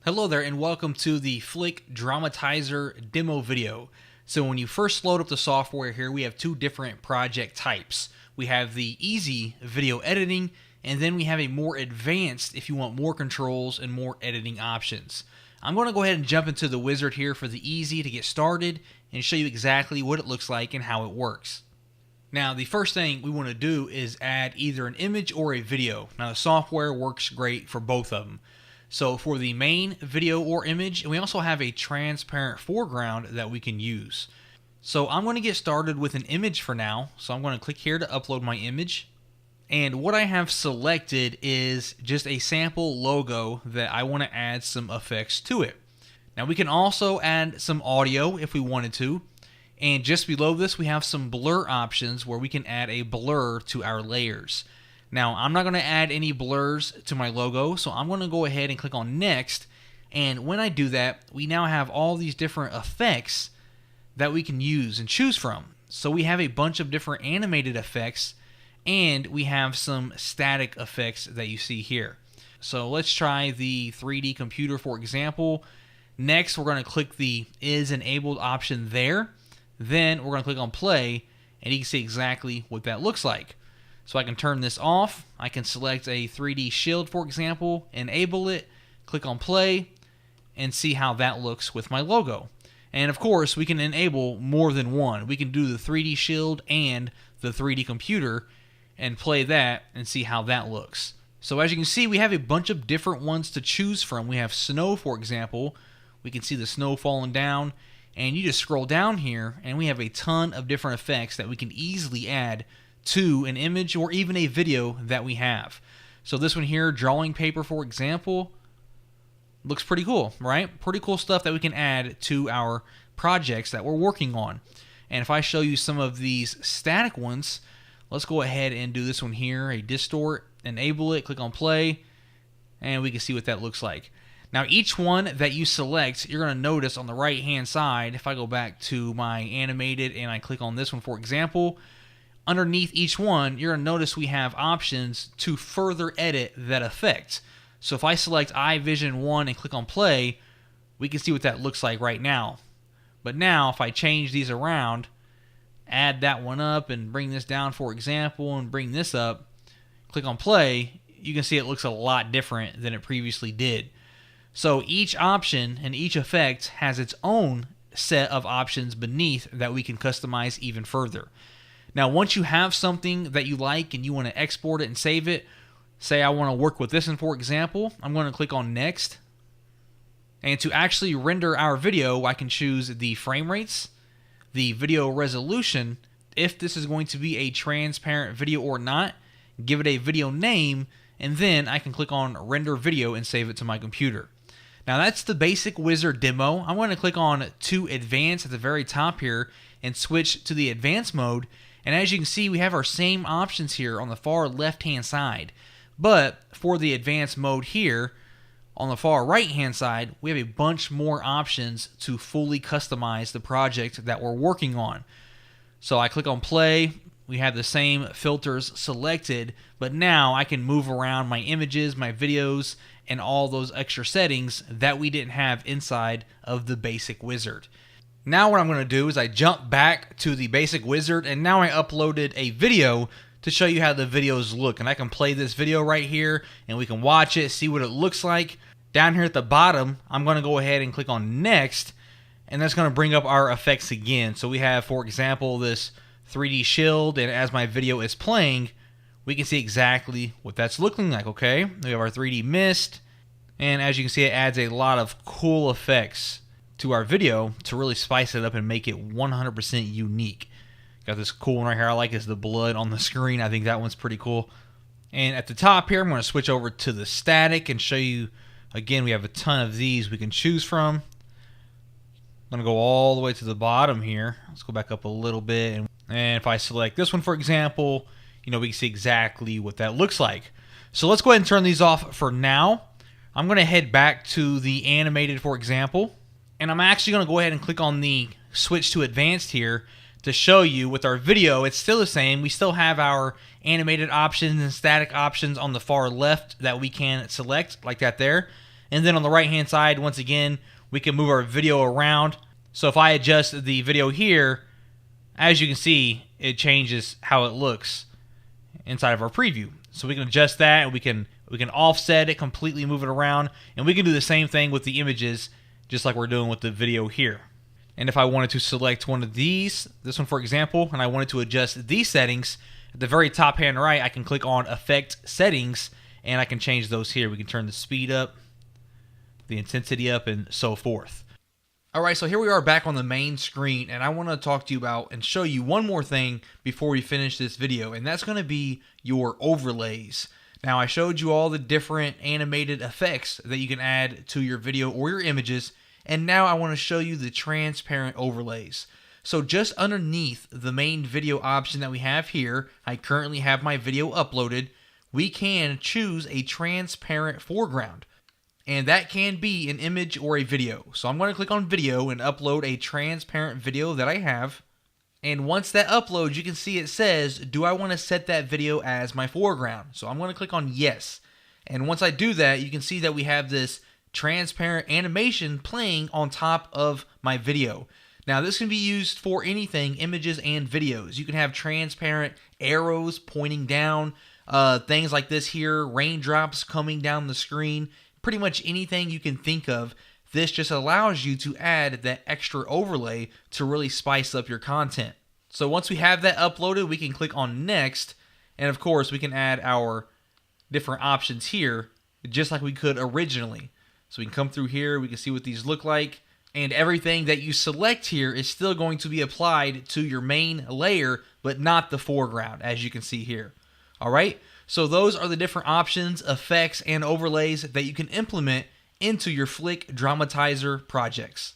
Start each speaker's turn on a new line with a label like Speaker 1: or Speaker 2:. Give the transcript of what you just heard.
Speaker 1: Hello there and welcome to the FlickDramatizer demo video. So when you first load up the software here, we have two different project types. We have the easy video editing, and then we have a more advanced if you want more controls and more editing options. I'm going to go ahead and jump into the wizard here for the easy to get started and show you exactly what it looks like and how it works. Now the first thing we want to do is add either an image or a video. Now the software works great for both of them. So for the main video or image, and we also have a transparent foreground that we can use. So I'm going to get started with an image for now. So I'm going to click here to upload my image. And what I have selected is just a sample logo that I want to add some effects to it. Now we can also add some audio if we wanted to. And just below this we have some blur options where we can add a blur to our layers. Now, I'm not going to add any blurs to my logo, so I'm going to go ahead and click on Next. And when I do that, we now have all these different effects that we can use and choose from. So we have a bunch of different animated effects, and we have some static effects that you see here. So let's try the 3D computer, for example. Next, we're going to click the Is Enabled option there. Then we're going to click on Play, and you can see exactly what that looks like. So I can turn this off. I can select a 3D shield, for example, enable it, click on play, and see how that looks with my logo. And of course, we can enable more than one. We can do the 3D shield and the 3D computer and play that and see how that looks. So as you can see, we have a bunch of different ones to choose from. We have snow, for example. We can see the snow falling down, and you just scroll down here, and we have a ton of different effects that we can easily add to an image or even a video that we have. So this one here, drawing paper, for example, looks pretty cool, right? Pretty cool stuff that we can add to our projects that we're working on. And if I show you some of these static ones, let's go ahead and do this one here, a distort, enable it, click on play, and we can see what that looks like. Now each one that you select, you're going to notice on the right hand side, if I go back to my animated and I click on this one, for example, underneath each one, you're going to notice we have options to further edit that effect. So if I select iVision 1 and click on play, we can see what that looks like right now. But now if I change these around, add that one up and bring this down, for example, and bring this up, click on play, you can see it looks a lot different than it previously did. So each option and each effect has its own set of options beneath that we can customize even further. Now, once you have something that you like and you want to export it and save it, say I want to work with this one, for example, I'm going to click on Next. And to actually render our video, I can choose the frame rates, the video resolution, if this is going to be a transparent video or not, give it a video name, and then I can click on Render Video and save it to my computer. Now, that's the basic wizard demo. I'm going to click on To Advanced at the very top here and switch to the advanced mode. And as you can see, we have our same options here on the far left-hand side. But for the advanced mode here, on the far right-hand side, we have a bunch more options to fully customize the project that we're working on. So I click on play. We have the same filters selected, but now I can move around my images, my videos, and all those extra settings that we didn't have inside of the basic wizard. Now what I'm going to do is I jump back to the basic wizard, and now I uploaded a video to show you how the videos look. And I can play this video right here and we can watch it, see what it looks like. Down here at the bottom, I'm going to go ahead and click on Next, and that's going to bring up our effects again. So we have, for example, this 3D shield, and as my video is playing, we can see exactly what that's looking like, okay? We have our 3D mist, and as you can see, it adds a lot of cool effects to our video to really spice it up and make it 100% unique. Got this cool one right here I like, is the blood on the screen. I think that one's pretty cool. And at the top here, I'm going to switch over to the static and show you, again, we have a ton of these we can choose from. I'm going to go all the way to the bottom here. Let's go back up a little bit. And if I select this one, for example, we can see exactly what that looks like. So let's go ahead and turn these off for now. I'm going to head back to the animated, for example. And I'm actually going to go ahead and click on the switch to advanced here to show you with our video, it's still the same. We still have our animated options and static options on the far left that we can select, like that there. And then on the right hand side, once again, we can move our video around. So if I adjust the video here, as you can see, it changes how it looks inside of our preview. So we can adjust that, and we can offset it, completely move it around, and we can do the same thing with the images, just like we're doing with the video here. And if I wanted to select one of these, this one for example, and I wanted to adjust these settings, at the very top hand right, I can click on Effect Settings, and I can change those here. We can turn the speed up, the intensity up, and so forth. Alright, so here we are back on the main screen, and I want to talk to you about and show you one more thing before we finish this video, and that's going to be your overlays. Now, I showed you all the different animated effects that you can add to your video or your images, and now I want to show you the transparent overlays. So just underneath the main video option that we have here, I currently have my video uploaded. We can choose a transparent foreground, and that can be an image or a video. So I'm going to click on video and upload a transparent video that I have. And once that uploads, you can see it says, do I want to set that video as my foreground? So I'm going to click on yes. And once I do that, you can see that we have this transparent animation playing on top of my video. Now this can be used for anything, images and videos. You can have transparent arrows pointing down, things like this here, raindrops coming down the screen, pretty much anything you can think of. This just allows you to add that extra overlay to really spice up your content. So once we have that uploaded, we can click on next, and of course we can add our different options here just like we could originally. So we can come through here, we can see what these look like, and everything that you select here is still going to be applied to your main layer, but not the foreground, as you can see here. Alright, so those are the different options, effects, and overlays that you can implement into your FlickDramatizer projects.